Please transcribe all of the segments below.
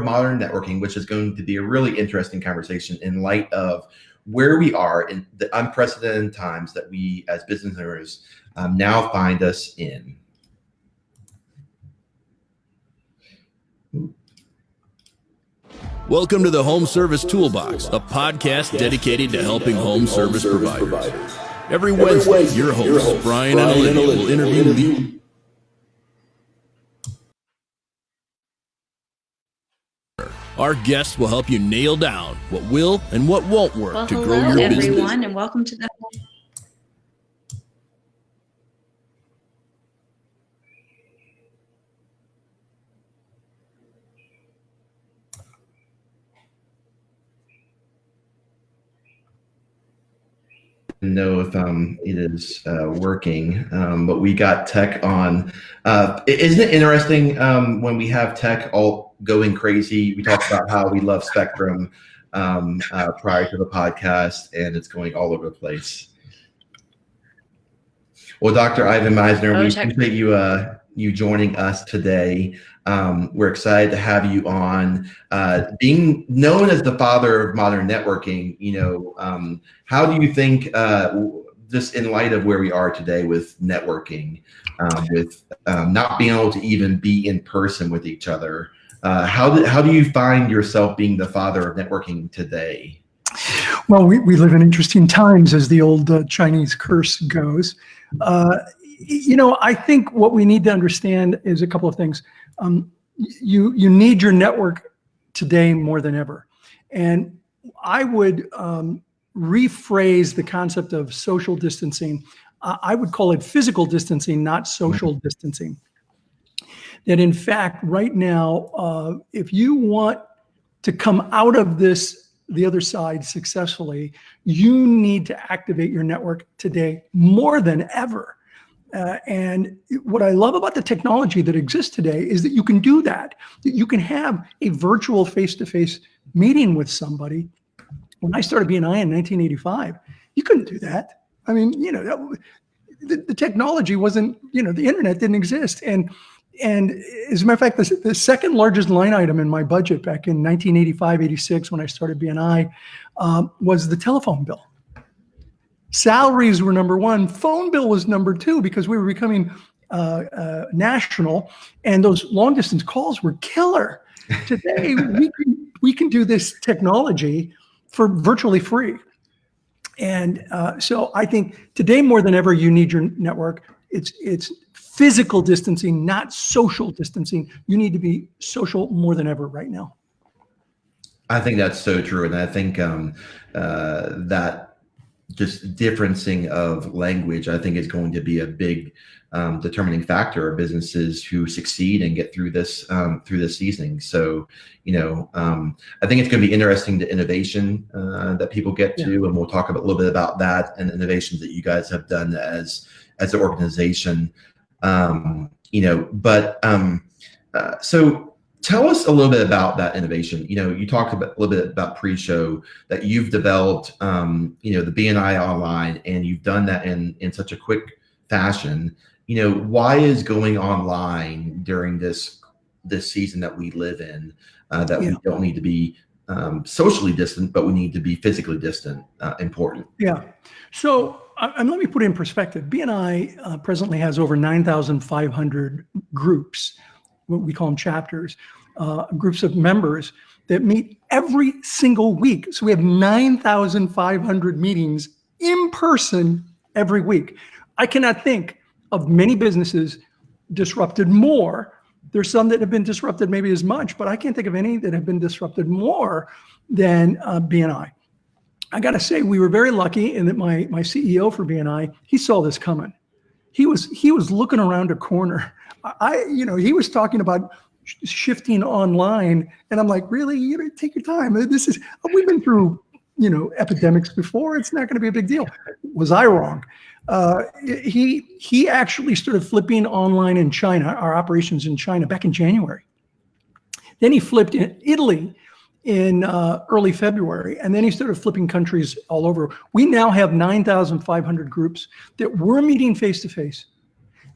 modern networking, which is going to be a really interesting conversation in light of where we are in the unprecedented times that we as business owners now find us in. Welcome to the Home Service Toolbox, a podcast dedicated to helping home service providers. Every Wednesday, your hosts, Brian and Olivia, will interview leaders. Our guests will help you nail down what will and what won't work to grow your business. Hello, everyone, and welcome to the know if it is working, but we got tech on. Isn't it interesting when we have tech all going crazy? We talked about how we love Spectrum prior to the podcast, and it's going all over the place. Well, Dr. Ivan Misner, we appreciate you joining us today. We're excited to have you on. Being known as the father of modern networking, how do you think, just in light of where we are today with networking, with not being able to even be in person with each other, how do you find yourself being the father of networking today? Well, we live in interesting times, as the old Chinese curse goes. I think what we need to understand is a couple of things. You need your network today more than ever. And I would rephrase the concept of social distancing. I would call it physical distancing, not social distancing. That in fact, right now, if you want to come out of the other side successfully, you need to activate your network today more than ever. And what I love about the technology that exists today is that you can do that. You can have a virtual face-to-face meeting with somebody. When I started BNI in 1985, you couldn't do that. I mean, the technology wasn't, the internet didn't exist. And as a matter of fact, the second largest line item in my budget back in 1985, 86, when I started BNI, was the telephone bill. Salaries were number one. Phone bill was number two, because we were becoming national, and those long distance calls were killer. Today, we can do this technology for virtually free. And so I think today more than ever, you need your network. It's physical distancing, not social distancing. You need to be social more than ever right now. I think that's so true. And I think that just differencing of language, I think, is going to be a big determining factor of businesses who succeed and get through this season. So, I think it's going to be interesting, the innovation that people get to, and we'll talk a little bit about that and innovations that you guys have done as an organization. So tell us a little bit about that innovation. You talked a little bit about pre-show that you've developed, the BNI online, and you've done that in such a quick fashion. Why is going online during this season that we live in, that we don't need to be socially distant, but we need to be physically distant, important? Yeah. So let me put it in perspective. BNI presently has over 9,500 groups, what we call them chapters, groups of members that meet every single week. So we have 9,500 meetings in person every week. I cannot think of many businesses disrupted more. There's some that have been disrupted maybe as much, but I can't think of any that have been disrupted more than BNI. I got to say, we were very lucky in that my CEO for BNI, he saw this coming. He was looking around a corner. He was talking about shifting online, and I'm like, really? Take your time. We've been through, epidemics before. It's not going to be a big deal. Was I wrong? He actually started flipping online in China, our operations in China, back in January. Then he flipped in Italy in early February, and then he started flipping countries all over. We now have 9,500 groups that were meeting face-to-face,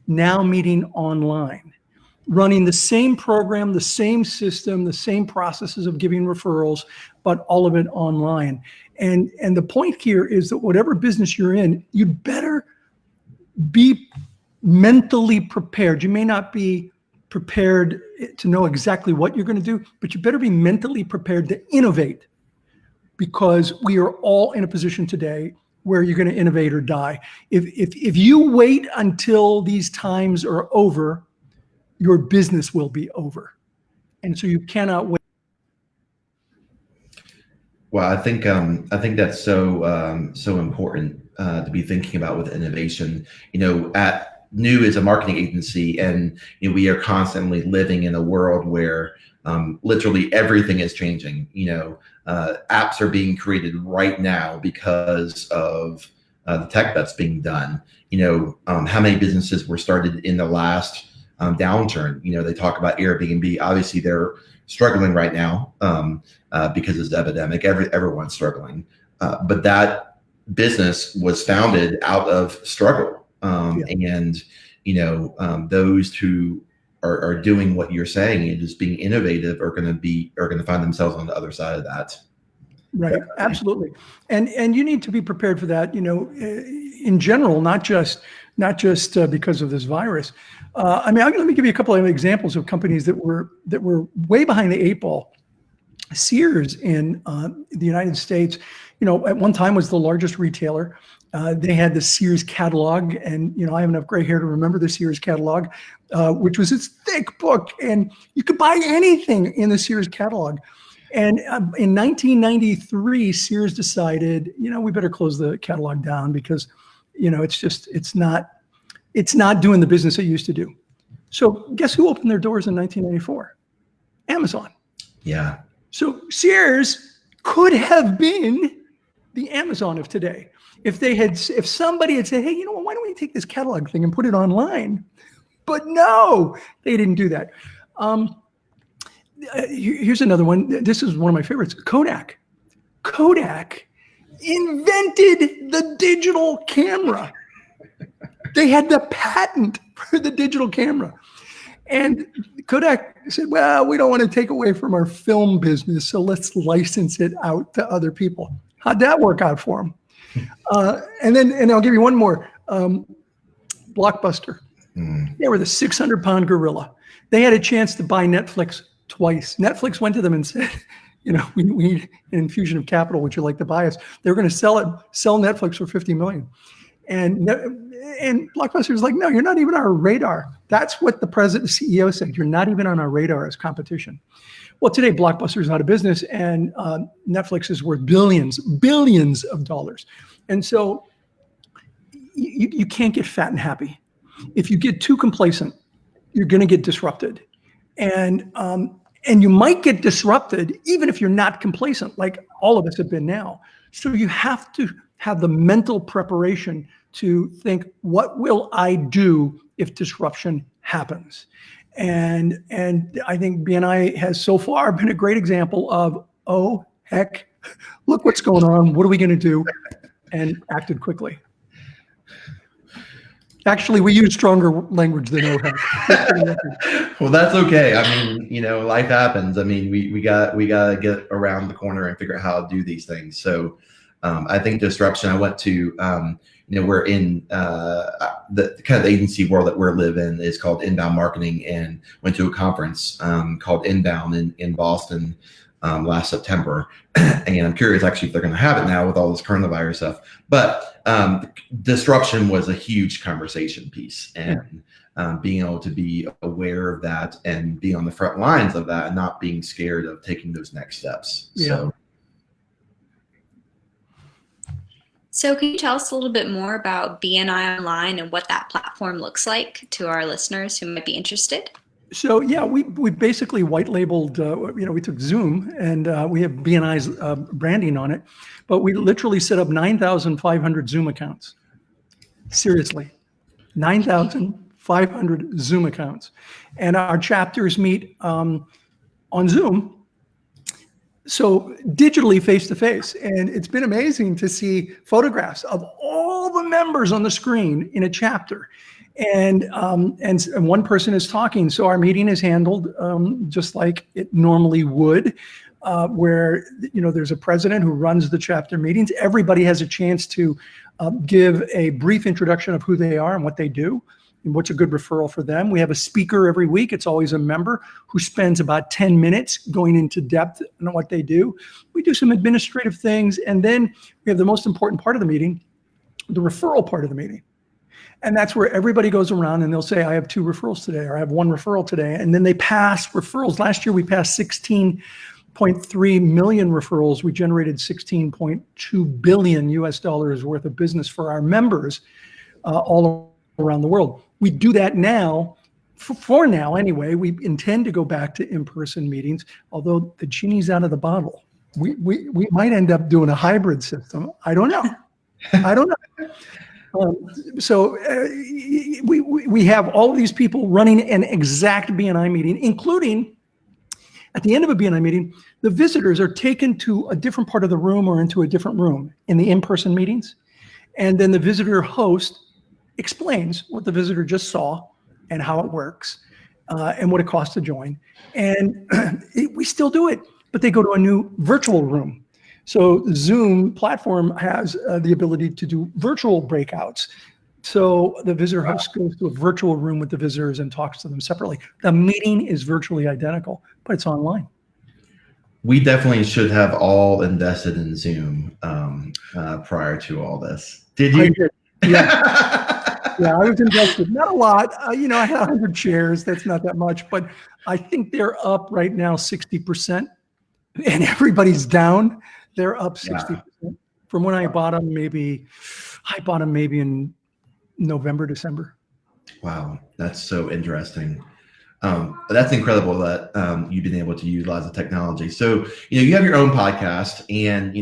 now meeting online. running the same program, the same system, the same processes of giving referrals, but all of it online. And the point here is that whatever business you're in, you better be mentally prepared. You may not be prepared to know exactly what you're going to do, but you better be mentally prepared to innovate, because we are all in a position today where you're going to innovate or die. If you wait until these times are over, your business will be over. And so you cannot wait. Well, I think that's so important to be thinking about with innovation. At New is a marketing agency, and we are constantly living in a world where literally everything is changing. Apps are being created right now because of the tech that's being done. How many businesses were started in the last downturn? They talk about Airbnb. Obviously, they're struggling right now because of the epidemic. Everyone's struggling, but that business was founded out of struggle. And those who are doing what you're saying and just being innovative are going to find themselves on the other side of that. Right. Definitely. Absolutely. And you need to be prepared for that, in general, not just because of this virus. Let me give you a couple of examples of companies that were way behind the eight ball. Sears in the United States, at one time was the largest retailer. They had the Sears catalog, and I have enough gray hair to remember the Sears catalog, which was this thick book, and you could buy anything in the Sears catalog. And in 1993, Sears decided, we better close the catalog down because, it's not doing the business it used to do. So guess who opened their doors in 1994? Amazon. Yeah. So Sears could have been the Amazon of today. If somebody had said, hey, why don't we take this catalog thing and put it online? But no, they didn't do that. Here's another one. This is one of my favorites. Kodak. Kodak invented the digital camera. They had the patent for the digital camera. And Kodak said, well, we don't want to take away from our film business, so let's license it out to other people. How'd that work out for them? And I'll give you one more. Blockbuster. They were the 600-pound gorilla. They had a chance to buy Netflix twice. Netflix went to them and said, we need an infusion of capital. Would you like to buy us? They were going to sell Netflix for $50 million. And Blockbuster was like, no, you're not even on our radar. That's what the president and CEO said. You're not even on our radar as competition. Well, today Blockbuster is out of business, and Netflix is worth billions of dollars. And so you can't get fat and happy. If you get too complacent, you're going to get disrupted. And you might get disrupted even if you're not complacent, like all of us have been now. So you have to have the mental preparation to think, what will I do if disruption happens? And I think BNI has so far been a great example of, oh, heck, look what's going on. What are we going to do? And acted quickly. Actually, we use stronger language than oh, heck. Well, that's okay. Life happens. We got to get around the corner and figure out how to do these things. So I think disruption, I went to, we're in the kind of agency world that we're live in is called inbound marketing, and went to a conference called Inbound in Boston last September. And I'm curious actually if they're going to have it now with all this coronavirus stuff. But disruption was a huge conversation piece, and being able to be aware of that and being on the front lines of that and not being scared of taking those next steps. Yeah. So can you tell us a little bit more about BNI Online and what that platform looks like to our listeners who might be interested? So yeah, we basically white labeled, we took Zoom and we have BNI's branding on it, but we literally set up 9,500 Zoom accounts. Seriously, 9,500 Zoom accounts. And our chapters meet on Zoom. So digitally face-to-face. And it's been amazing to see photographs of all the members on the screen in a chapter. and one person is talking. So our meeting is handled just like it normally would, where there's a president who runs the chapter meetings. Everybody has a chance to give a brief introduction of who they are and what they do, and what's a good referral for them. We have a speaker every week. It's always a member who spends about 10 minutes going into depth on what they do. We do some administrative things, and then we have the most important part of the meeting, the referral part of the meeting. And that's where everybody goes around and they'll say, I have 2 referrals today, or I have 1 referral today. And then they pass referrals. Last year, we passed 16.3 million referrals. We generated $16.2 billion US worth of business for our members all around the world. We do that now, for now anyway. We intend to go back to in-person meetings, although the genie's out of the bottle. We might end up doing a hybrid system. I don't know. So we have all of these people running an exact BNI meeting, including at the end of a BNI meeting, the visitors are taken to a different part of the room or into a different room in the in-person meetings. And then the visitor host explains what the visitor just saw and how it works and what it costs to join. And we still do it, but they go to a new virtual room. So Zoom platform has the ability to do virtual breakouts. So the visitor host goes to a virtual room with the visitors and talks to them separately. The meeting is virtually identical, but it's online. We definitely should have all invested in Zoom prior to all this. Did you? I did. Yeah. Yeah, I was invested. Not a lot. I had 100 shares. That's not that much, but I think they're up right now 60%, and everybody's down. They're up 60% from when I bought them. Maybe in November, December. Wow, that's so interesting. That's incredible that you've been able to utilize the technology. So you have your own podcast, and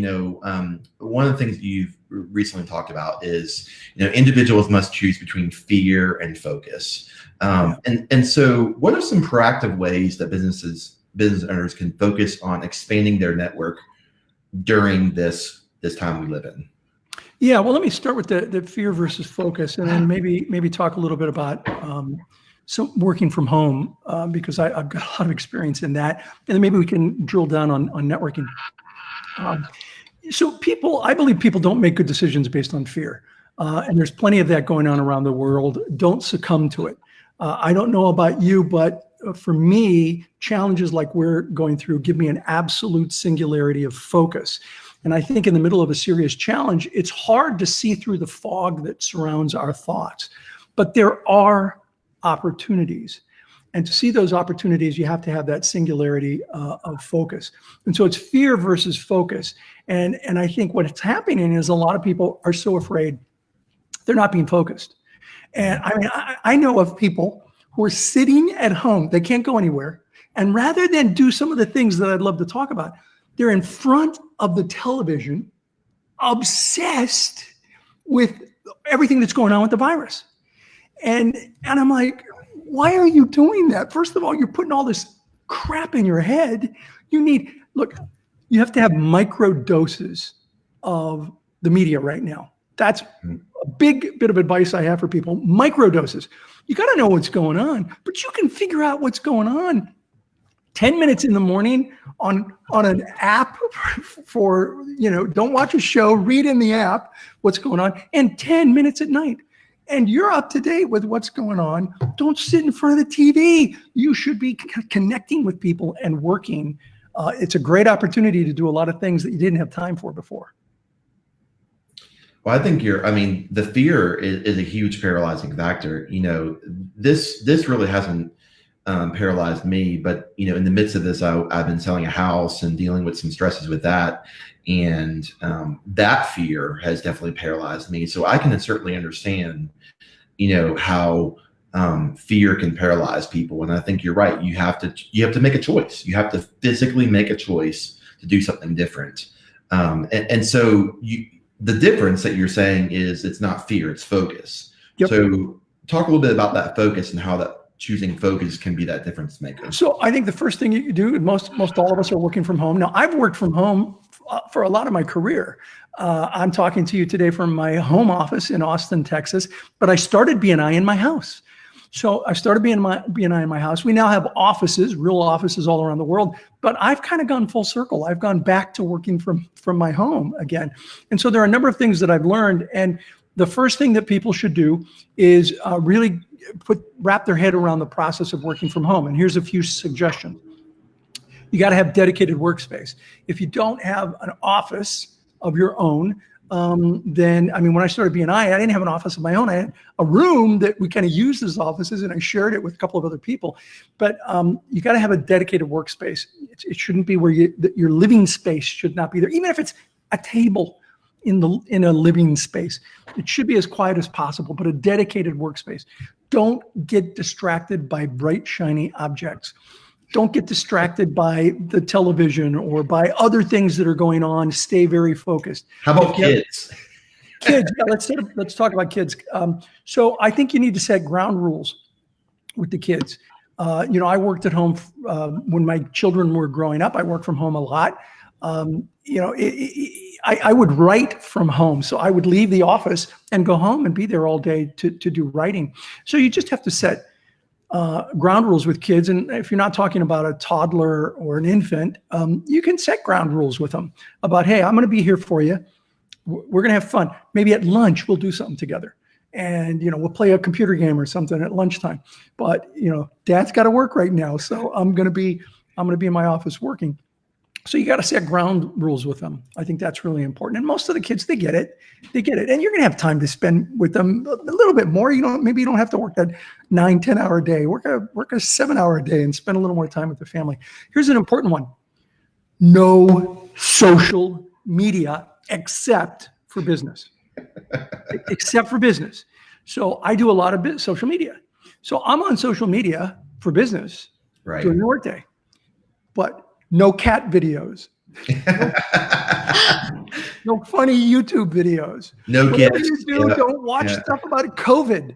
one of the things you've recently talked about is individuals must choose between fear and focus. And so, what are some proactive ways that business owners can focus on expanding their network during this time we live in? Yeah, well, let me start with the fear versus focus, and then maybe talk a little bit about working from home, because I've got a lot of experience in that, and then maybe we can drill down on networking. So I believe people don't make good decisions based on fear, and there's plenty of that going on around the world. Don't succumb to it. I don't know about you, but for me, challenges like we're going through give me an absolute singularity of focus. And I think in the middle of a serious challenge, it's hard to see through the fog that surrounds our thoughts. But there are opportunities. And to see those opportunities, you have to have that singularity of focus. And so it's fear versus focus. And I think what's happening is a lot of people are so afraid they're not being focused. And I mean, I know of people who are sitting at home, they can't go anywhere. And rather than do some of the things that I'd love to talk about, they're in front of the television, obsessed with everything that's going on with the virus. And I'm like, why are you doing that? First of all, you're putting all this crap in your head. You have to have micro doses of the media right now. That's a big bit of advice I have for people. Micro doses. You got to know what's going on, but you can figure out what's going on 10 minutes in the morning on an app for, don't watch a show, read in the app what's going on, and 10 minutes at night. And you're up to date with what's going on. Don't sit in front of the TV. You should be connecting with people and working. It's a great opportunity to do a lot of things that you didn't have time for before. Well, I think the fear is a huge paralyzing factor. This really hasn't paralyzed me, but in the midst of this, I've been selling a house and dealing with some stresses with that. And that fear has definitely paralyzed me. So I can certainly understand, how fear can paralyze people. And I think you're right. You have to make a choice. You have to physically make a choice to do something different. And so the difference that you're saying is it's not fear, it's focus. Yep. So talk a little bit about that focus and how that choosing focus can be that difference maker. So I think the first thing you do, most all of us are working from home. Now, I've worked from home for a lot of my career. I'm talking to you today from my home office in Austin, Texas, but I started BNI in my house. So I started BNI in my house. We now have offices, real offices all around the world, but I've kind of gone full circle. I've gone back to working from my home again. And so there are a number of things that I've learned. And the first thing that people should do is really wrap their head around the process of working from home. And here's a few suggestions. You got to have dedicated workspace. If you don't have an office of your own, then, I mean, when I started BNI, I didn't have an office of my own. I had a room that we kind of used as offices, and I shared it with a couple of other people. But you got to have a dedicated workspace. It shouldn't be where your living space should not be there, even if it's a table in a living space. It should be as quiet as possible, but a dedicated workspace. Don't get distracted by bright, shiny objects. Don't get distracted by the television or by other things that are going on. Stay very focused. How about kids? Kids, yeah, let's talk about kids. So I think you need to set ground rules with the kids. I worked at home when my children were growing up. I worked from home a lot. I would write from home. So I would leave the office and go home and be there all day to do writing. So you just have to set ground rules with kids. And if you're not talking about a toddler or an infant, you can set ground rules with them about, hey, I'm going to be here for you. We're going to have fun. Maybe at lunch, we'll do something together. And, we'll play a computer game or something at lunchtime. But, dad's got to work right now. So I'm going to be in my office working. So you got to set ground rules with them. I think that's really important. And most of the kids, they get it. And you're going to have time to spend with them a little bit more. Maybe you don't have to work that 9-10 hour day. Work a 7-hour day and spend a little more time with the family. Here's an important one. No social media except for business. Except for business. So I do a lot of social media. So I'm on social media for business during the workday. But no cat videos. No funny YouTube videos. No Whatever kids. you do, don't watch stuff about COVID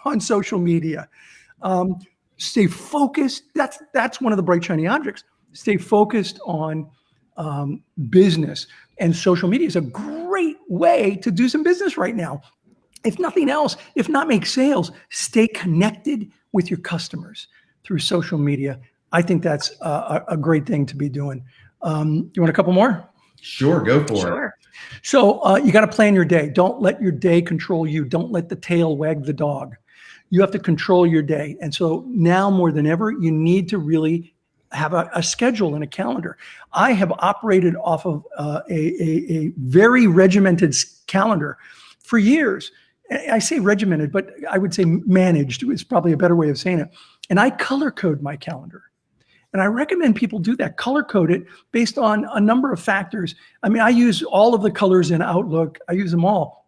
on social media. Stay focused. That's one of the bright, shiny objects. Stay focused on business. And social media is a great way to do some business right now. If nothing else, if not make sales, stay connected with your customers through social media. I think that's a great thing to be doing. You want a couple more? Sure, go for it. So you got to plan your day. Don't let your day control you. Don't let the tail wag the dog. You have to control your day. And so now more than ever, you need to really have a schedule and a calendar. I have operated off of a very regimented calendar for years. I say regimented, but I would say managed is probably a better way of saying it. And I color code my calendar. And I recommend people do that, color code it based on a number of factors. I mean, I use all of the colors in Outlook. I use them all.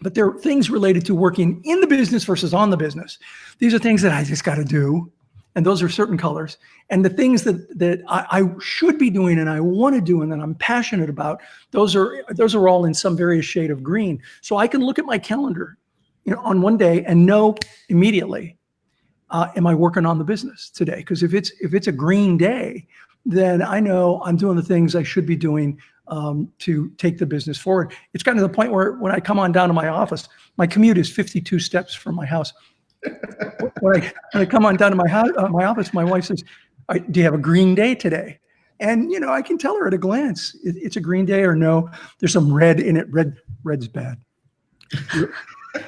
But there are things related to working in the business versus on the business. These are things that I just got to do. And those are certain colors. And the things that I should be doing and I want to do and that I'm passionate about, those are all in some various shade of green. So I can look at my calendar, on one day and know immediately, am I working on the business today? Because if it's a green day, then I know I'm doing the things I should be doing to take the business forward. It's gotten to the point where when I come on down to my office, my commute is 52 steps from my house. When I come on down to my office, my wife says, "Do you have a green day today?" And I can tell her at a glance, it's a green day or no. There's some red in it. Red's bad.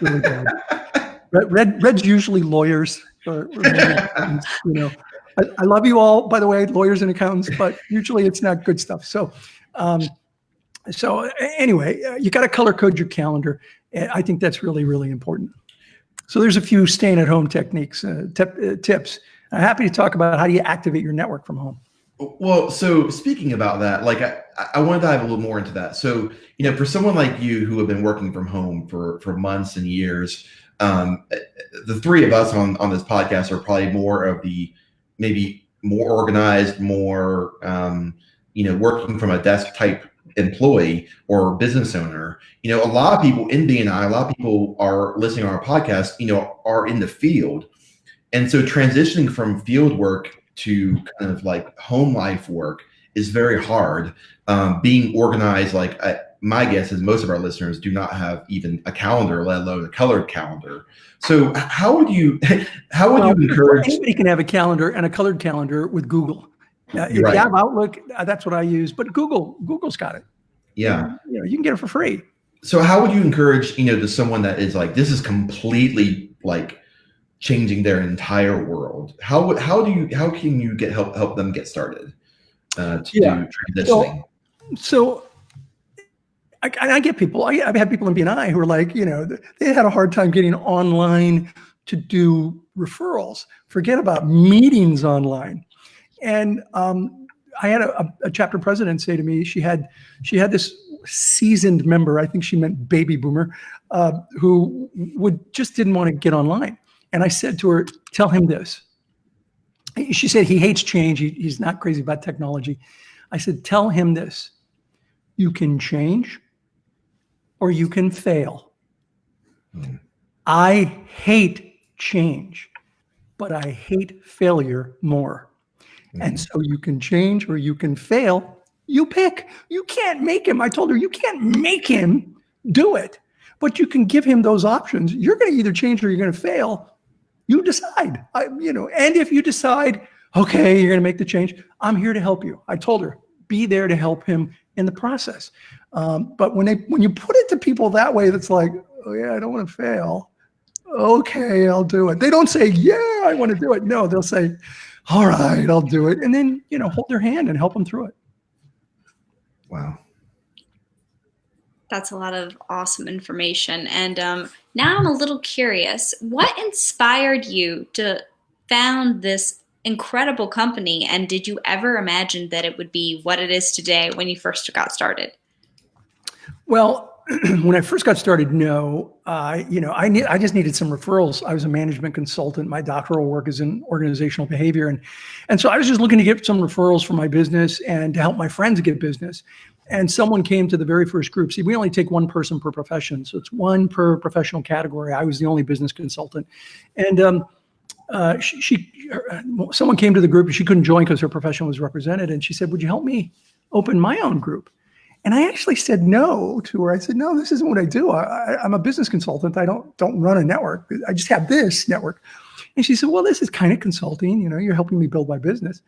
Really bad. Red's usually lawyers. Or I love you all, by the way, lawyers and accountants, but usually it's not good stuff. So anyway, you got to color code your calendar. I think that's really, really important. So there's a few staying at home techniques, tips. I'm happy to talk about how do you activate your network from home. Well, so speaking about that, like I want to dive a little more into that. So, for someone like you who have been working from home for months and years, the three of us on this podcast are probably more of the maybe more organized, more, working from a desk type employee or business owner. A lot of people in BNI, a lot of people are listening on our podcast, are in the field. And so transitioning from field work to kind of like home life work is very hard. Being organized, like my guess is most of our listeners do not have even a calendar, let alone a colored calendar. So how would you encourage? Anybody can have a calendar and a colored calendar with Google. If Right. you have Outlook, that's what I use. But Google's got it. Yeah. And, you can get it for free. So how would you encourage, to someone that is like, this is completely like changing their entire world? How can you help them get started to do transitioning? So I get people. I've had people in BNI who are like, they had a hard time getting online to do referrals. Forget about meetings online. And I had a chapter president say to me, she had this seasoned member, I think she meant baby boomer, who just didn't want to get online. And I said to her, tell him this. She said he hates change. He's not crazy about technology. I said, tell him this. You can change or you can fail. I hate change, but I hate failure more. And so you can change or you can fail. You pick. You can't make him. I told her, you can't make him do it, but you can give him those options. You're going to either change or you're going to fail. You decide. And if you decide, okay, you're going to make the change, I'm here to help you. I told her, be there to help him in the process. But when you put it to people that way, that's like, oh yeah, I don't want to fail. Okay, I'll do it. They don't say, yeah, I want to do it. No, they'll say, all right, I'll do it. And then, hold their hand and help them through it. Wow. That's a lot of awesome information. And now I'm a little curious. What inspired you to found this incredible company? And did you ever imagine that it would be what it is today when you first got started? Well, when I first got started, no. I just needed some referrals. I was a management consultant. My doctoral work is in organizational behavior. And so I was just looking to get some referrals for my business and to help my friends get business. And someone came to the very first group. See, we only take one person per profession. So it's one per professional category. I was the only business consultant. And someone came to the group and she couldn't join because her profession was represented. And she said, would you help me open my own group? And I actually said no to her. I said, no, this isn't what I do. I'm a business consultant. I don't run a network. I just have this network. And she said, well, this is kind of consulting. You're helping me build my business.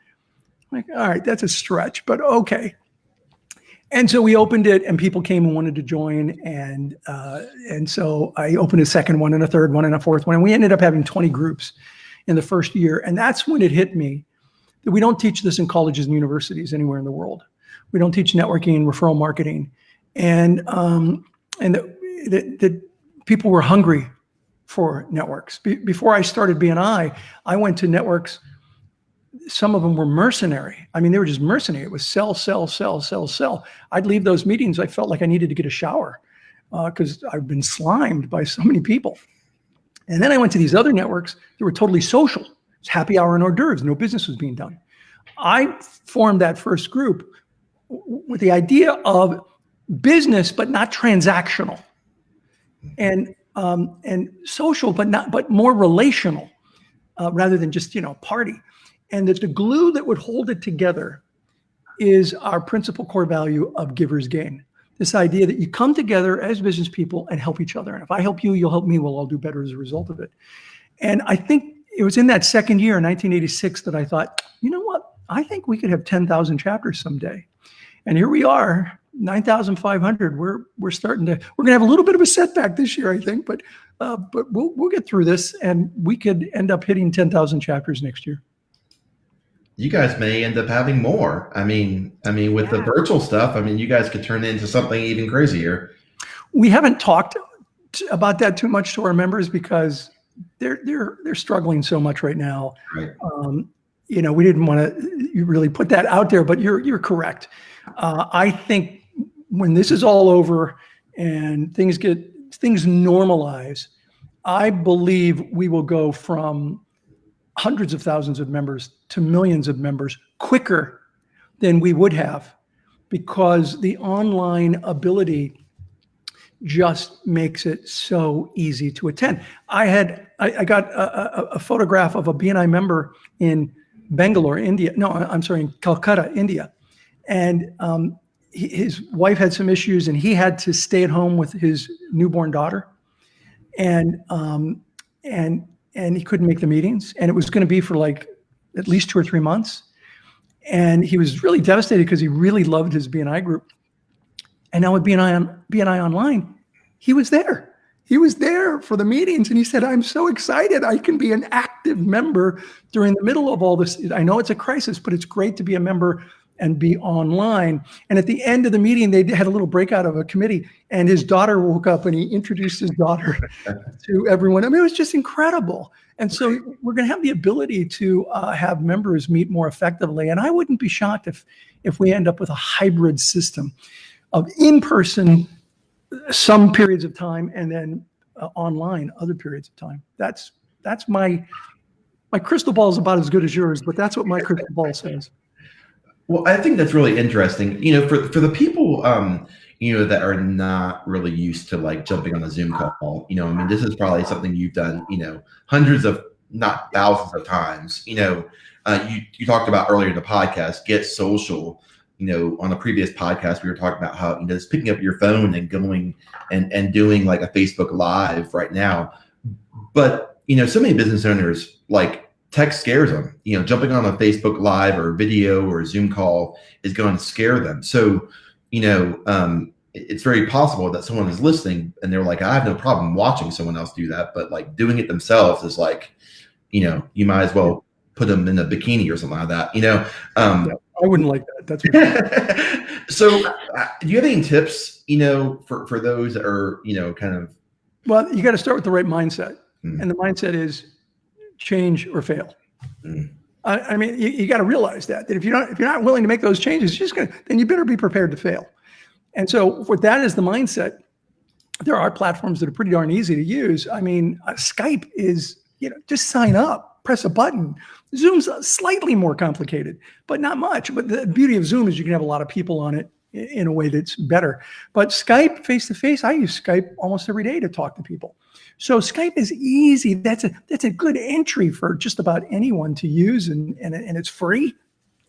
I'm like, all right, that's a stretch, but okay. And so we opened it and people came and wanted to join. And so I opened a second one and a third one and a fourth one. And we ended up having 20 groups in the first year. And that's when it hit me that we don't teach this in colleges and universities anywhere in the world. We don't teach networking and referral marketing. And that people were hungry for networks. Before I started BNI, I went to networks. Some of them were mercenary. I mean, they were just mercenary. It was sell, sell, sell, sell, sell. I'd leave those meetings. I felt like I needed to get a shower because I've been slimed by so many people. And then I went to these other networks that were totally social. It's happy hour and hors d'oeuvres. No business was being done. I formed that first group with the idea of business, but not transactional, and social, but more relational, rather than just party. And that the glue that would hold it together is our principal core value of givers gain. This idea that you come together as business people and help each other. And if I help you, you'll help me. We'll all do better as a result of it. And I think it was in that second year, 1986, that I thought, you know what? I think we could have 10,000 chapters someday. And here we are, 9,500. We're going to have a little bit of a setback this year, I think, but we'll get through this and we could end up hitting 10,000 chapters next year. You guys may end up having more. I mean, with the virtual stuff, you guys could turn it into something even crazier. We haven't talked about that too much to our members because they're struggling so much right now. Right. We didn't want to really put that out there, but you're correct. I think when this is all over and things normalize, I believe we will go from hundreds of thousands of members to millions of members quicker than we would have, because the online ability just makes it so easy to attend. I got a photograph of a BNI member in Bangalore, India. No, I'm sorry, in Calcutta, India. and his wife had some issues, and he had to stay at home with his newborn daughter, and he couldn't make the meetings, and it was going to be for like at least 2 or 3 months, and he was really devastated because he really loved his BNI group, and now with BNI Online, he was there. He was there for the meetings, and he said, "I'm so excited. I can be an active member during the middle of all this. I know it's a crisis, but it's great to be a member and be online." And at the end of the meeting, they had a little breakout of a committee, and his daughter woke up and he introduced his daughter to everyone. I mean, it was just incredible. And so we're going to have the ability to have members meet more effectively. And I wouldn't be shocked if we end up with a hybrid system of in-person some periods of time and then online other periods of time. That's my crystal ball is about as good as yours, but that's what my crystal ball says. Well, I think that's really interesting. For the people, that are not really used to like jumping on a Zoom call, I mean, this is probably something you've done, hundreds of, not thousands of times. You talked about earlier in the podcast, get social. On a previous podcast, we were talking about how, just picking up your phone and going and doing like a Facebook Live right now. But, so many business owners, like, tech scares them. Jumping on a Facebook Live or video or a Zoom call is going to scare them. So, it's very possible that someone is listening and they're like, I have no problem watching someone else do that, but like doing it themselves is like, you might as well put them in a bikini or something like that. I wouldn't like that. That's what So do you have any tips, for those that are, kind of. Well, you got to start with the right mindset. And the mindset is change or fail. I mean, you got to realize that if you're not willing to make those changes, then you better be prepared to fail. And so with that as the mindset, there are platforms that are pretty darn easy to use. I mean, Skype is, just sign up, press a button. Zoom's slightly more complicated, but not much. But the beauty of Zoom is you can have a lot of people on it in a way that's better. But Skype face-to-face, I use Skype almost every day to talk to people. So Skype is easy. That's a good entry for just about anyone to use, and it's free.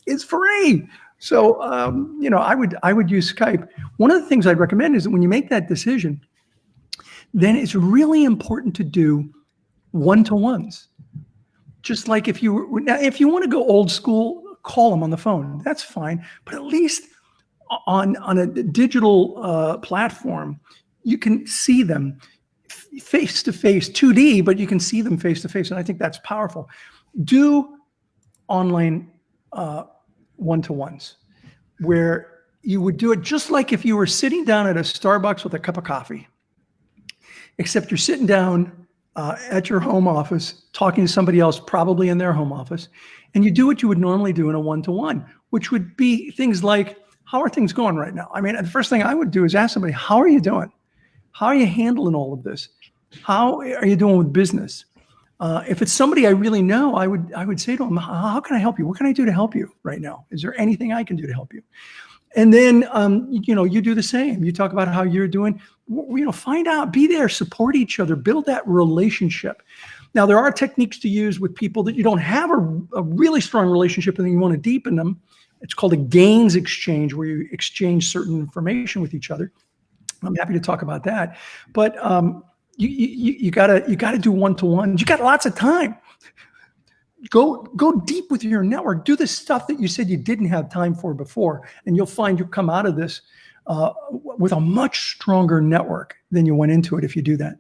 It's free. So I would use Skype. One of the things I'd recommend is that when you make that decision, then it's really important to do one-to-ones. Just like if you want to go old school, call them on the phone. That's fine. But at least on a digital platform, you can see them face to face, 2D, but you can see them face to face. And I think that's powerful. Do online one-to-ones where you would do it just like if you were sitting down at a Starbucks with a cup of coffee, except you're sitting down at your home office, talking to somebody else, probably in their home office, and you do what you would normally do in a one-to-one, which would be things like, how are things going right now? I mean, the first thing I would do is ask somebody, how are you doing? How are you handling all of this? How are you doing with business? If it's somebody I really know, I would say to them, how can I help you? What can I do to help you right now? Is there anything I can do to help you? And then, you do the same. You talk about how you're doing, find out, be there, support each other, build that relationship. Now, there are techniques to use with people that you don't have a really strong relationship and then you want to deepen them. It's called a gains exchange, where you exchange certain information with each other. I'm happy to talk about that. But you gotta do one-to-one. You got lots of time. Go deep with your network. Do the stuff that you said you didn't have time for before, and you'll find you come out of this with a much stronger network than you went into it if you do that.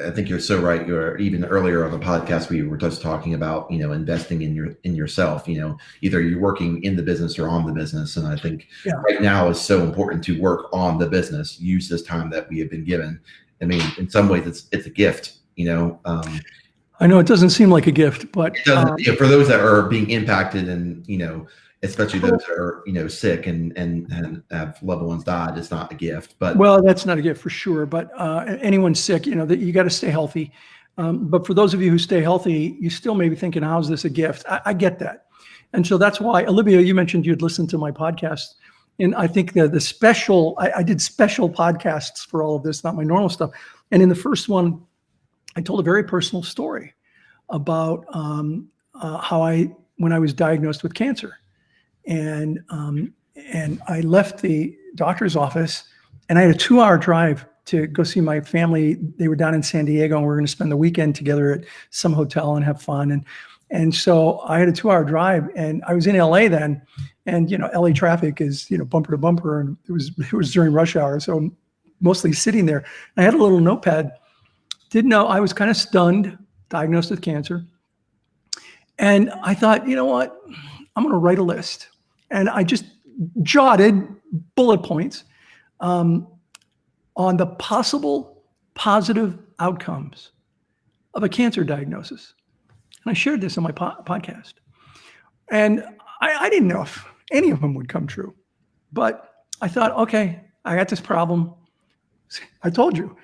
I think you're so right. You're even earlier on the podcast, we were just talking about, investing in yourself, either you're working in the business or on the business. And I think right now is so important to work on the business, use this time that we have been given. I mean, in some ways it's a gift, I know it doesn't seem like a gift, but it doesn't, for those that are being impacted and, especially those that are, sick and have loved ones died, it's not a gift. But well, that's not a gift for sure. But anyone sick, that you got to stay healthy. But for those of you who stay healthy, you still may be thinking, how's this a gift? I get that. And so that's why, Olivia, you mentioned you'd listened to my podcast. And I think the special, I did special podcasts for all of this, not my normal stuff. And in the first one, I told a very personal story about how when I was diagnosed with cancer. and I left the doctor's office, and I had a 2-hour drive to go see my family. They were down in San Diego, and we were going to spend the weekend together at some hotel and have fun. And so I had a 2-hour drive, and I was in LA then, and LA traffic is bumper to bumper, and it was during rush hour, so I'm mostly sitting there. I had a little notepad. Didn't know, I was kind of stunned, diagnosed with cancer, and I thought, you know what, I'm going to write a list, and I just jotted bullet points on the possible positive outcomes of a cancer diagnosis. And I shared this on my podcast. And I didn't know if any of them would come true. But I thought, okay, I got this problem. I told you.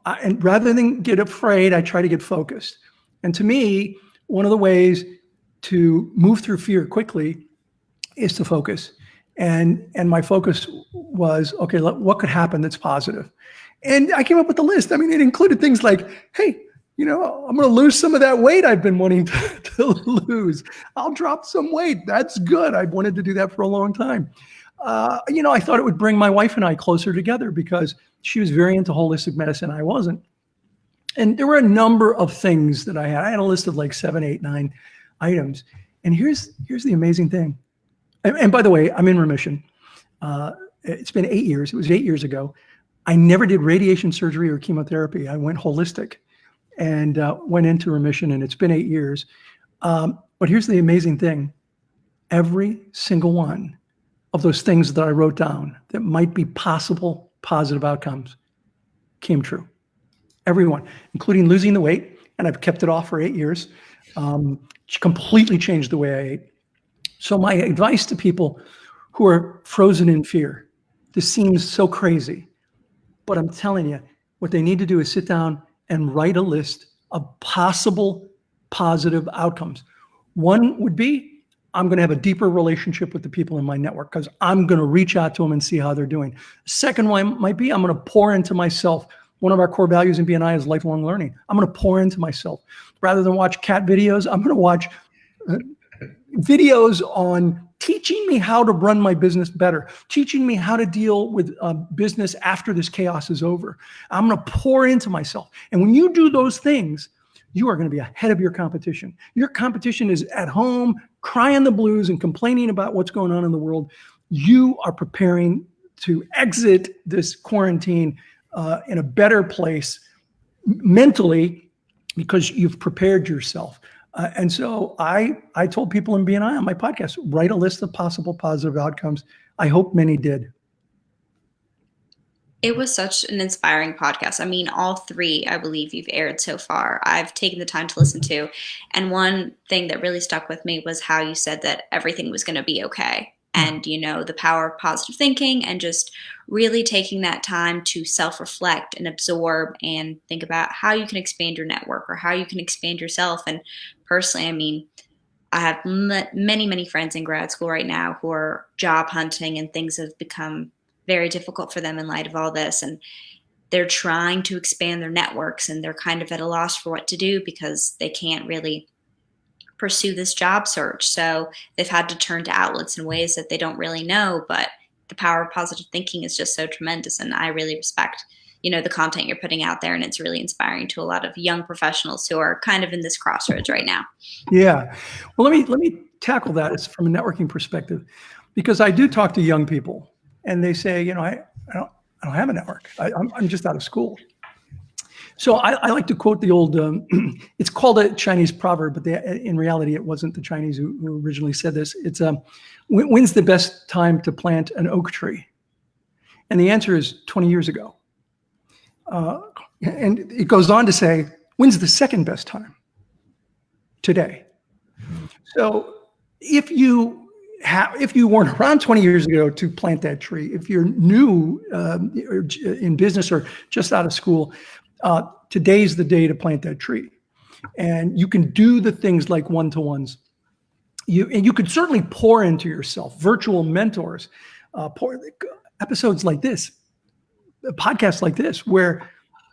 And rather than get afraid, I try to get focused. And to me, one of the ways to move through fear quickly is to focus. And my focus was, okay, what could happen that's positive? And I came up with a list. I mean, it included things like, hey, I'm going to lose some of that weight I've been wanting to lose. I'll drop some weight. That's good. I've wanted to do that for a long time. I thought it would bring my wife and I closer together because she was very into holistic medicine. I wasn't. And there were a number of things that I had. I had a list of like 7, 8, 9 items. And here's the amazing thing. And by the way, I'm in remission. It's been 8 years. It was 8 years ago. I never did radiation surgery or chemotherapy. I went holistic and went into remission, and it's been 8 years. But here's the amazing thing. Every single one of those things that I wrote down that might be possible positive outcomes came true. Every one, including losing the weight, and I've kept it off for 8 years. Completely changed the way I ate. So my advice to people who are frozen in fear, this seems so crazy, but I'm telling you, what they need to do is sit down and write a list of possible positive outcomes. One would be, I'm going to have a deeper relationship with the people in my network because I'm going to reach out to them and see how they're doing. Second one might be, I'm going to pour into myself. One of our core values in BNI is lifelong learning. I'm going to pour into myself. Rather than watch cat videos, I'm going to watch videos on teaching me how to run my business better, teaching me how to deal with business after this chaos is over. I'm going to pour into myself. And when you do those things, you are going to be ahead of your competition. Your competition is at home, crying the blues and complaining about what's going on in the world. You are preparing to exit this quarantine in a better place mentally because you've prepared yourself. And so I told people in BNI on my podcast, write a list of possible positive outcomes. I hope many did. It was such an inspiring podcast. I mean, all 3, I believe you've aired so far, I've taken the time to listen to. And one thing that really stuck with me was how you said that everything was going to be okay. And, the power of positive thinking and just really taking that time to self-reflect and absorb and think about how you can expand your network or how you can expand yourself. And personally, I mean, I have many, many friends in grad school right now who are job hunting, and things have become very difficult for them in light of all this. And they're trying to expand their networks, and they're kind of at a loss for what to do because they can't really pursue this job search. So they've had to turn to outlets in ways that they don't really know, but the power of positive thinking is just so tremendous. And I really respect, the content you're putting out there. And it's really inspiring to a lot of young professionals who are kind of in this crossroads right now. Yeah. Well, let me tackle that from a networking perspective, because I do talk to young people and they say, I don't have a network. I'm just out of school. So I like to quote the old, it's called a Chinese proverb, but in reality, it wasn't the Chinese who originally said this. It's, when's the best time to plant an oak tree? And the answer is 20 years ago. And it goes on to say, when's the second best time? Today. So if you weren't around 20 years ago to plant that tree, if you're new in business or just out of school, today's the day to plant that tree. And you can do the things like one-to-ones. You could certainly pour into yourself, virtual mentors, episodes like this, podcasts like this, where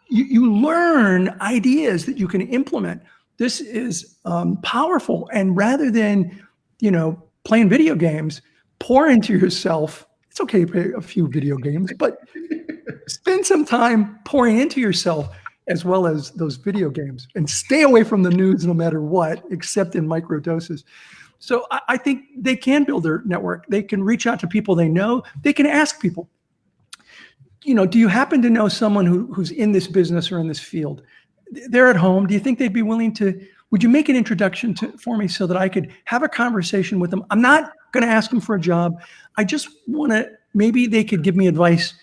you learn ideas that you can implement. This is powerful. And rather than, playing video games, pour into yourself. It's okay to play a few video games, but spend some time pouring into yourself as well as those video games, and stay away from the news no matter what, except in micro doses. So I think they can build their network. They can reach out to people they know. They can ask people, do you happen to know someone who's in this business or in this field? They're at home. Do you think they'd be willing to, would you make an introduction for me so that I could have a conversation with them? I'm not going to ask them for a job. I just want to, maybe they could give me advice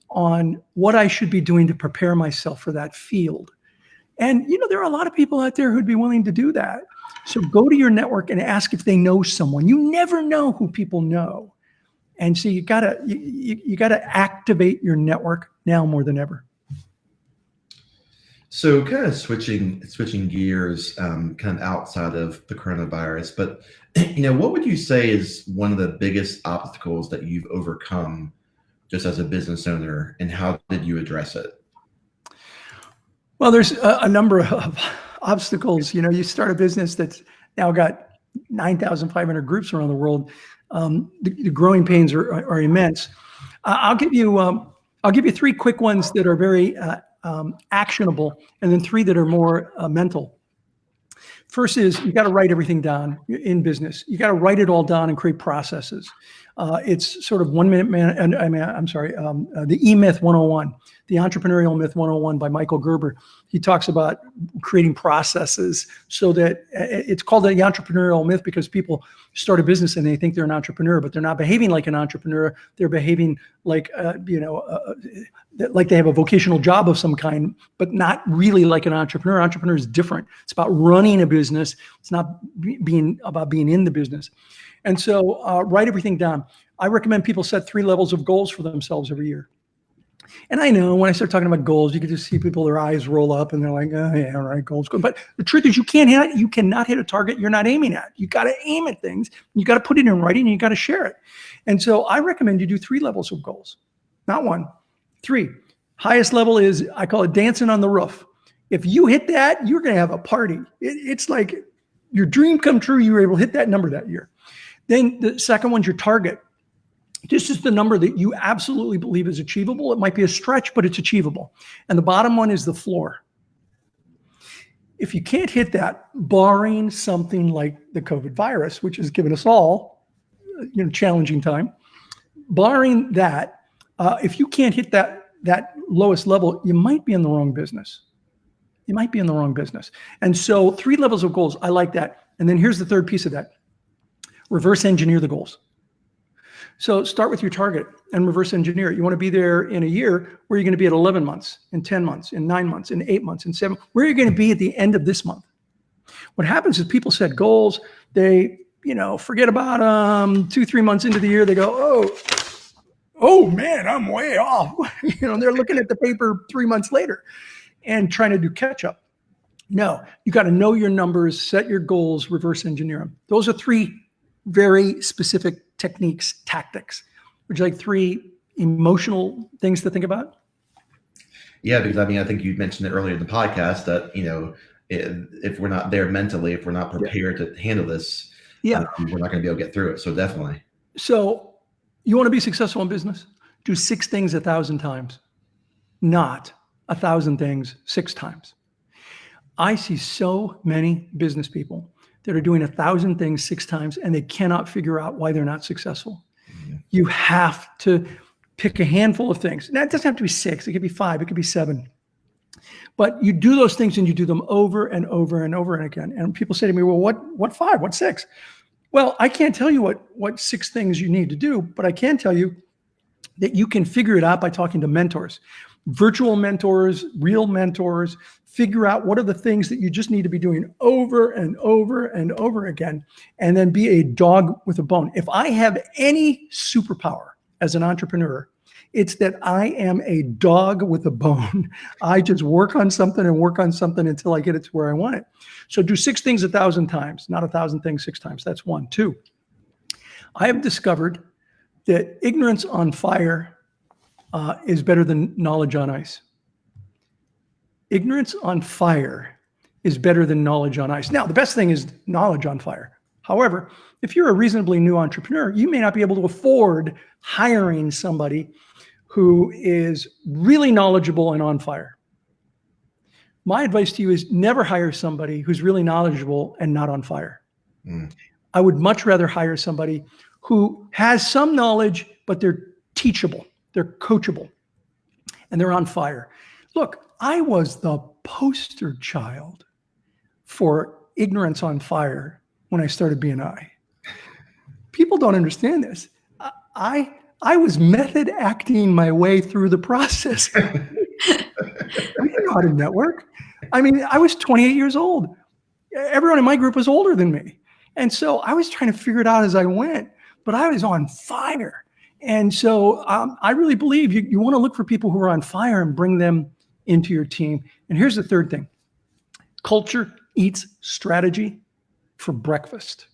on what I should be doing to prepare myself for that field. And, there are a lot of people out there who'd be willing to do that. So go to your network and ask if they know someone. You never know who people know. And so you gotta activate your network now more than ever. So kind of switching gears, kind of outside of the coronavirus, but what would you say is one of the biggest obstacles that you've overcome just as a business owner, and how did you address it? Well, there's a number of obstacles. You start a business that's now got 9,500 groups around the world. The growing pains are immense. I'll give you three quick ones that are very actionable, and then three that are more mental. First is you got to write everything down in business. You got to write it all down and create processes. It's sort of 1 minute man. The E-Myth 101, the Entrepreneurial Myth 101 by Michael Gerber. He talks about creating processes so that it's called the entrepreneurial myth because people start a business and they think they're an entrepreneur, but they're not behaving like an entrepreneur. They're behaving like, like they have a vocational job of some kind, but not really like an entrepreneur. Entrepreneur is different. It's about running a business. It's not about being in the business. And so write everything down. I recommend people set 3 levels of goals for themselves every year. And I know when I start talking about goals, you can just see people, their eyes roll up and they're like, oh yeah, all right, goals. But the truth is you cannot hit a target you're not aiming at. You got to aim at things. You got to put it in writing and you got to share it. And so I recommend you do 3 levels of goals, not 1, 3. Highest level is, I call it dancing on the roof. If you hit that, you're going to have a party. It's like your dream come true. You were able to hit that number that year. Then the second one's your target. This is the number that you absolutely believe is achievable. It might be a stretch, but it's achievable. And the bottom one is the floor. If you can't hit that, barring something like the COVID virus, which has given us all, challenging time, barring that, if you can't hit that lowest level, you might be in the wrong business. You might be in the wrong business. And so 3 levels of goals, I like that. And then here's the third piece of that. Reverse engineer the goals. So start with your target and reverse engineer it. You want to be there in a year. Where are you going to be at 11 months, in 10 months, in 9 months, in 8 months, in 7? Where are you going to be at the end of this month? What happens is people set goals. They, forget about them. 2-3 months into the year, they go, oh man, I'm way off. They're looking at the paper 3 months later and trying to do catch up. No, you got to know your numbers, set your goals, reverse engineer them. Those are 3 very specific techniques, tactics. Would you like 3 emotional things to think about? Yeah, because I think you mentioned it earlier in the podcast that, if we're not there mentally, if we're not prepared to handle this, we're not going to be able to get through it. So definitely. So you want to be successful in business? Do 6 things 1,000 times, not 1,000 things 6 times. I see so many business people that are doing 1,000 things 6 times and they cannot figure out why they're not successful. Mm-hmm. You have to pick a handful of things. Now, it doesn't have to be 6. It could be 5. It could be 7. But you do those things and you do them over and over and over and again. And people say to me, well, what 5? What 6? Well, I can't tell you what 6 things you need to do, but I can tell you that you can figure it out by talking to mentors, virtual mentors, real mentors. Figure out what are the things that you just need to be doing over and over and over again, and then be a dog with a bone. If I have any superpower as an entrepreneur, it's that I am a dog with a bone. I just work on something until I get it to where I want it. So do 6 things 1,000 times, not 1,000 things 6 times. That's 1. 2, I have discovered that ignorance on fire is better than knowledge on ice. Ignorance on fire is better than knowledge on ice. Now, the best thing is knowledge on fire. However, if you're a reasonably new entrepreneur, you may not be able to afford hiring somebody who is really knowledgeable and on fire. My advice to you is never hire somebody who's really knowledgeable and not on fire. I would much rather hire somebody who has some knowledge, but they're teachable, they're coachable, and they're on fire. Look, I was the poster child for ignorance on fire when I started BNI. People don't understand this. I was method acting my way through the process. I didn't know how to network. I mean, I was 28 years old. Everyone in my group was older than me. And so I was trying to figure it out as I went, but I was on fire. And so I really believe you want to look for people who are on fire and bring them into your team. And here's the third thing. Culture eats strategy for breakfast.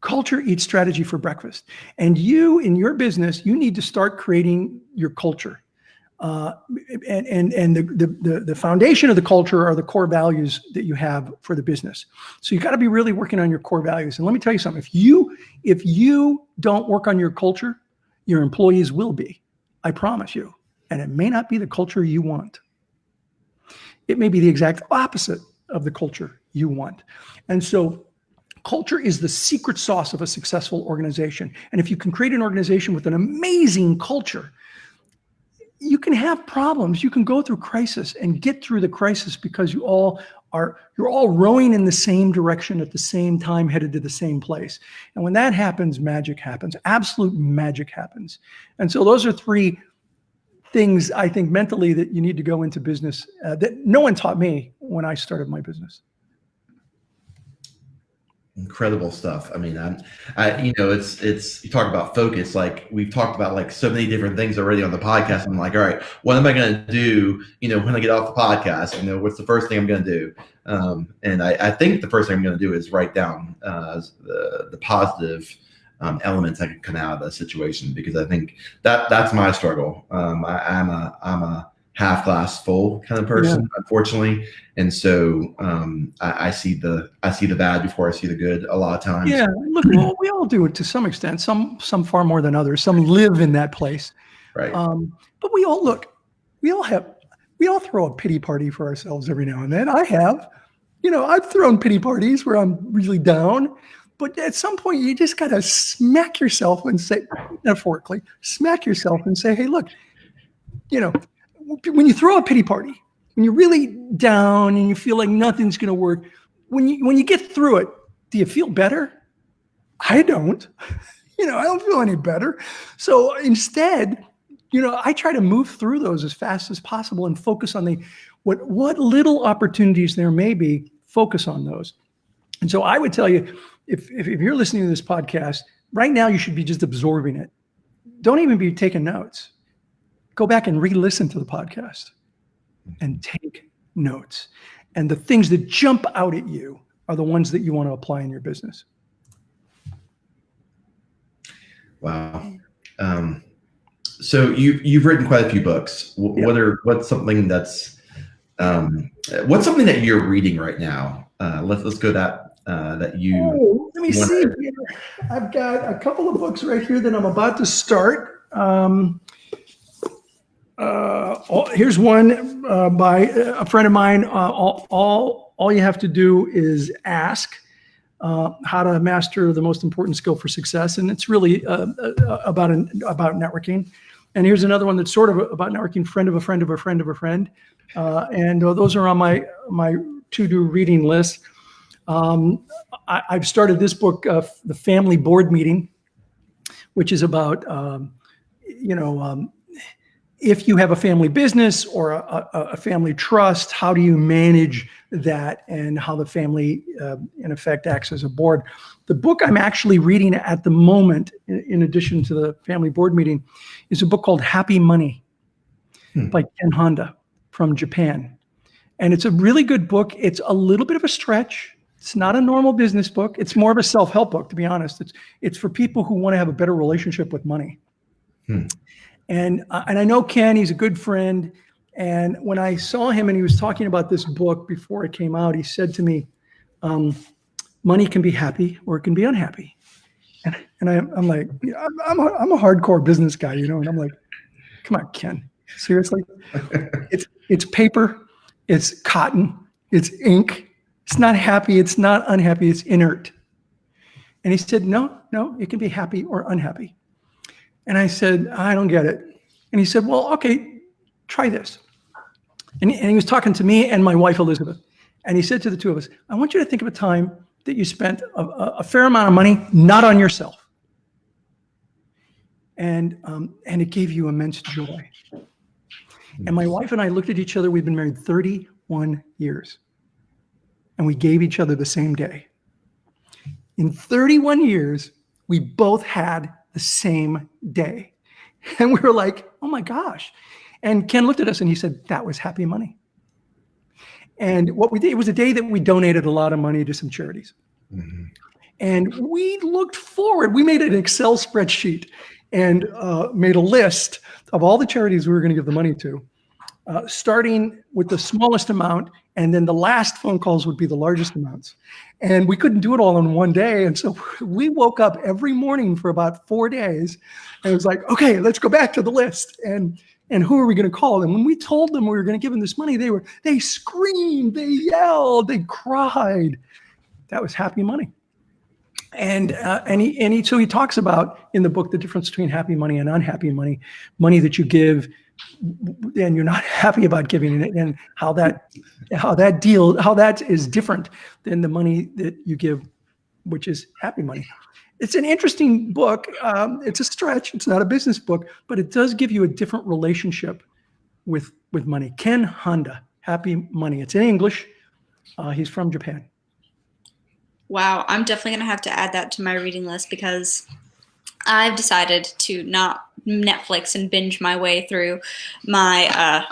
Culture eats strategy for breakfast. And you, in your business, you need to start creating your culture. And the foundation of the culture are the core values that you have for the business. So you got to be really working on your core values. And let me tell you something, if you don't work on your culture, your employees will be, I promise you. And it may not be the culture you want. It may be the exact opposite of the culture you want. And so culture is the secret sauce of a successful organization. And if you can create an organization with an amazing culture, you can have problems. You can go through crisis and get through the crisis because you're all rowing in the same direction at the same time, headed to the same place. And when that happens, magic happens. Absolute magic happens. And so those are three things I think mentally that you need to go into business that no one taught me when I started my business. Incredible stuff. I mean, it's you talk about focus. Like we've talked about like so many different things already on the podcast. I'm like, all right, what am I going to do? When I get off the podcast, what's the first thing I'm going to do? And I think the first thing I'm going to do is write down the positive elements that can come out of the situation, because I think that's my struggle. I'm a half glass full kind of person, unfortunately. And so I see the bad before I see the good a lot of times. Yeah, look, we all do it to some extent, some far more than others. Some live in that place. Right. But we all throw a pity party for ourselves every now and then. I've thrown pity parties where I'm really down, but at some point you just got to smack yourself and say, metaphorically, smack yourself and say, hey, look, when you throw a pity party, when you're really down and you feel like nothing's going to work, when you get through it, do you feel better? I don't. I don't feel any better. So instead, I try to move through those as fast as possible and focus on what little opportunities there may be, focus on those. And so I would tell you, if you're listening to this podcast, right now you should be just absorbing it. Don't even be taking notes. Go back and re-listen to the podcast and take notes. And the things that jump out at you are the ones that you want to apply in your business. Wow. So you've written quite a few books. What's something that you're reading right now? Let's go that you. Oh, let me see. I've got a couple of books right here that I'm about to start. Here's one by a friend of mine. All you have to do is ask how to master the most important skill for success, and it's really about networking. And here's another one that's sort of about networking: friend of a friend of a friend of a friend. And those are on my to-do reading list. I've started this book, The Family Board Meeting, which is about if you have a family business or a family trust, how do you manage that, and how the family, in effect, acts as a board. The book I'm actually reading at the moment, in addition to The Family Board Meeting, is a book called Happy Money by Ken Honda from Japan. And it's a really good book. It's a little bit of a stretch. It's not a normal business book. It's more of a self-help book, to be honest. It's for people who want to have a better relationship with money. And I know Ken, he's a good friend. And when I saw him and he was talking about this book before it came out, he said to me, money can be happy or it can be unhappy. And I'm like, I'm a hardcore business guy, and I'm like, come on, Ken, seriously? It's paper, it's cotton, it's ink. It's not happy, it's not unhappy, it's inert. And he said, no, it can be happy or unhappy. And I said, I don't get it. And he said, well, okay, try this. And he was talking to me and my wife, Elizabeth. And he said to the two of us, I want you to think of a time that you spent a fair amount of money, not on yourself. And it gave you immense joy. And my wife and I looked at each other. We've been married 31 years. And we gave each other the same day. In 31 years, we both had the same day. And we were like, oh my gosh. And Ken looked at us and he said, that was happy money. And what we did, it was a day that we donated a lot of money to some charities. Mm-hmm. And we looked forward. We made an Excel spreadsheet and made a list of all the charities we were going to give the money to, starting with the smallest amount. And then the last phone calls would be the largest amounts. And we couldn't do it all in one day. And so we woke up every morning for about 4 days. And it was like, okay, let's go back to the list. And who are we going to call? And when we told them we were going to give them this money, they screamed, they yelled, they cried. That was happy money. So he talks about in the book the difference between happy money and unhappy money, money that you give and you're not happy about giving it, and how that is different than the money that you give, which is happy money. It's an interesting book. It's a stretch. It's not a business book, but it does give you a different relationship with money. Ken Honda, Happy Money. It's in English. He's from Japan. Wow, I'm definitely going to have to add that to my reading list, because I've decided to not Netflix and binge my way through my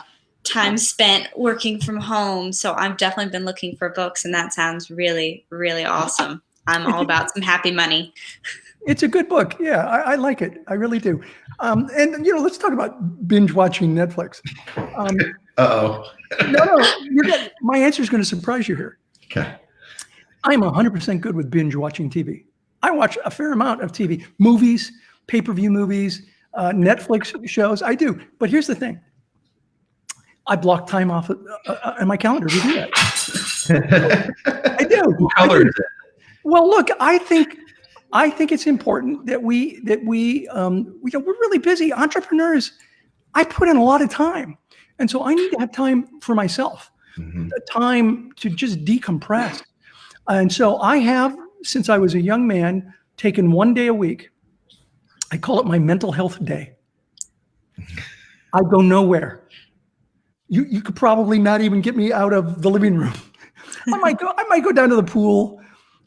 time spent working from home. So I've definitely been looking for books, and that sounds really, really awesome. I'm all about some happy money. It's a good book. Yeah, I like it. I really do. And let's talk about binge watching Netflix. Uh-oh. No, my answer is going to surprise you here. Okay. I'm 100% good with binge watching TV. I watch a fair amount of TV, movies, pay-per-view movies, Netflix shows. I do. But here's the thing. I block time off on my calendar to do that. I do. What color is it? Well, look, I think it's important that we're really busy entrepreneurs. I put in a lot of time, and so I need to have time for myself, time to just decompress. And so I have, since I was a young man, taken 1 day a week. I call it my mental health day. I go nowhere. You could probably not even get me out of the living room. I might go down to the pool.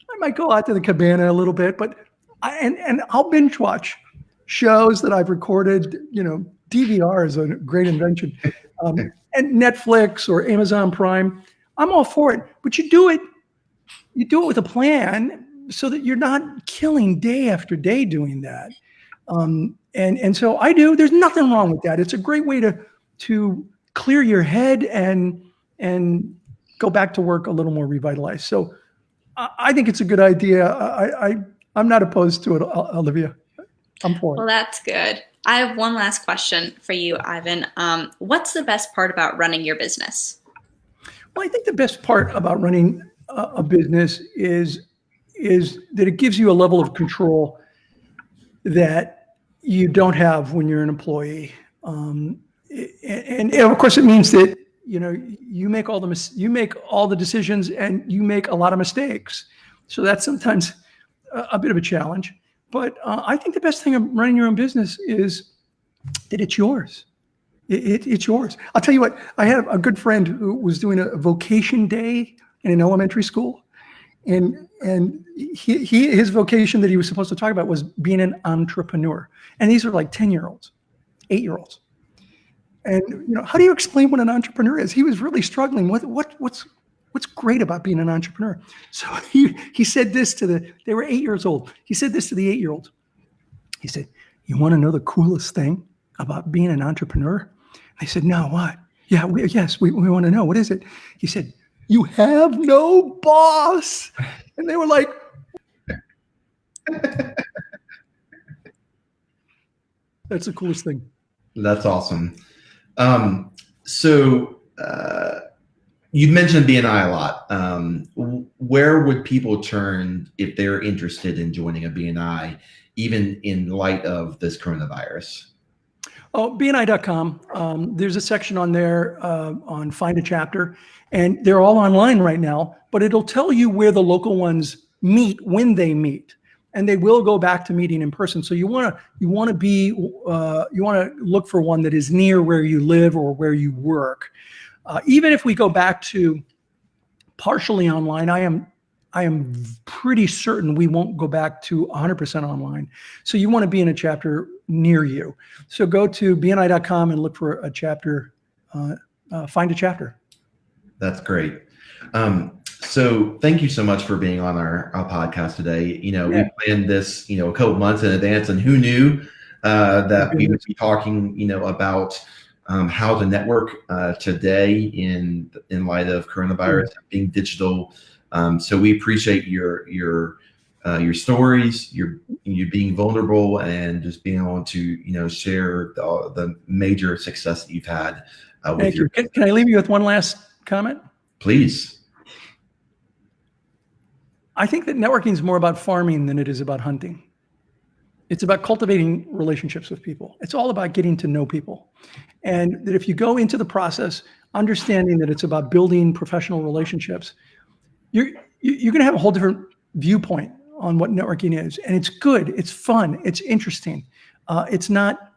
I might go out to the cabana a little bit, but I'll binge watch shows that I've recorded. DVR is a great invention, and Netflix or Amazon Prime. I'm all for it, but you do it with a plan so that you're not killing day after day doing that. And so I do. There's nothing wrong with that. It's a great way to clear your head and go back to work a little more revitalized. So I think it's a good idea. I'm not opposed to it, Olivia. I'm for it. Well, that's good. I have one last question for you, Ivan. What's the best part about running your business? Well, I think the best part about running a business is that it gives you a level of control that you don't have when you're an employee. And of course, it means that you make all the decisions and you make a lot of mistakes. So that's sometimes a bit of a challenge. But I think the best thing of running your own business is that it's yours. It's yours. I'll tell you what, I had a good friend who was doing a vocation day in an elementary school. And his vocation that he was supposed to talk about was being an entrepreneur. And these are like 10-year-olds, 8-year-olds. And how do you explain what an entrepreneur is? He was really struggling with what's great about being an entrepreneur. So he said this they were 8 years old. He said this to the 8-year-olds. He said, "You want to know the coolest thing about being an entrepreneur?" They said, "No, what?" "Yeah, we want to know. What is it?" He said, "You have no boss. And they were like, that's the coolest thing. That's awesome. So you mentioned BNI a lot. Where would people turn if they're interested in joining a BNI, even in light of this coronavirus? Oh, BNI.com. There's a section on there on Find a Chapter, and they're all online right now, but it'll tell you where the local ones meet when they meet. And they will go back to meeting in person. So you want to look for one that is near where you live or where you work. Even if we go back to partially online, I am pretty certain we won't go back to 100% online. So you want to be in a chapter near you. So go to bni.com and look for a chapter, find a chapter. That's great. So thank you so much for being on our podcast today. We planned this, a couple months in advance, and who knew that we would be talking, about how to network today in light of coronavirus and being digital. So we appreciate your stories, you being vulnerable, and just being able to share the major success that you've had. Thank you. Can I leave you with one last comment? Please. I think that networking is more about farming than it is about hunting. It's about cultivating relationships with people. It's all about getting to know people. And that if you go into the process, understanding that it's about building professional relationships, you're going to have a whole different viewpoint on what networking is. And it's good. It's fun. It's interesting. It's not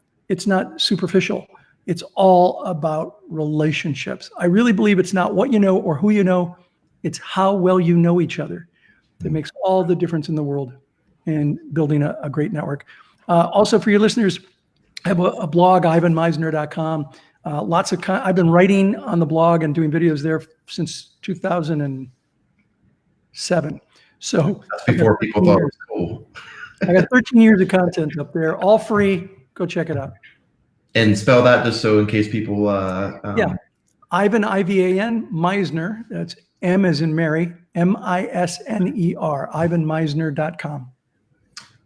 superficial. It's all about relationships. I really believe it's not what you know or who you know. It's how well you know each other that makes all the difference in the world in building a great network. Also, for your listeners, I have a blog, ivanmisner.com. I've been writing on the blog and doing videos there since 2007. So that's before people thought it was cool. I got 13 years of content up there, all free. Go check it out. And spell that just so in case people. Ivan, I-V-A-N, Misner. That's M as in Mary, M-I-S-N-E-R, ivanmisner.com.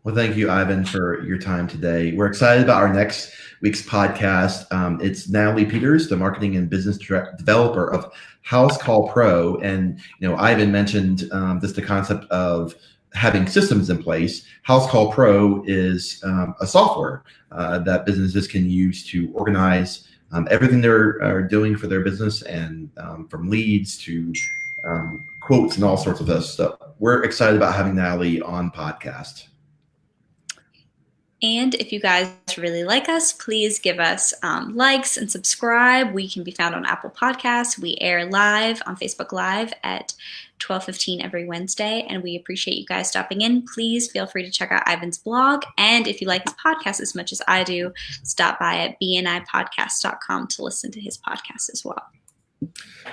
Well, thank you, Ivan, for your time today. We're excited about our next week's podcast. It's Natalie Peters, the marketing and business developer of House Call Pro. And, Ivan mentioned just the concept of having systems in place. House Call Pro is a software that businesses can use to organize everything they're doing for their business, and from leads to quotes and all sorts of this stuff. We're excited about having Natalie on podcast. And if you guys really like us, please give us likes and subscribe. We can be found on Apple Podcasts. We air live on Facebook Live at 12:15 every Wednesday, and we appreciate you guys stopping in. Please feel free to check out Ivan's blog, and if you like his podcast as much as I do, stop by at bnipodcast.com to listen to his podcast as well.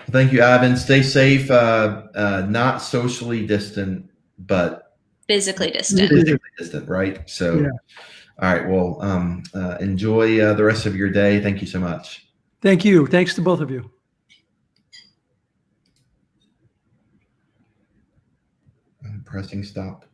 Thank you, Ivan. Stay safe, not socially distant, but physically distant. Physically distant, right? So, yeah. All right. Well, enjoy the rest of your day. Thank you so much. Thank you. Thanks to both of you. I'm pressing stop.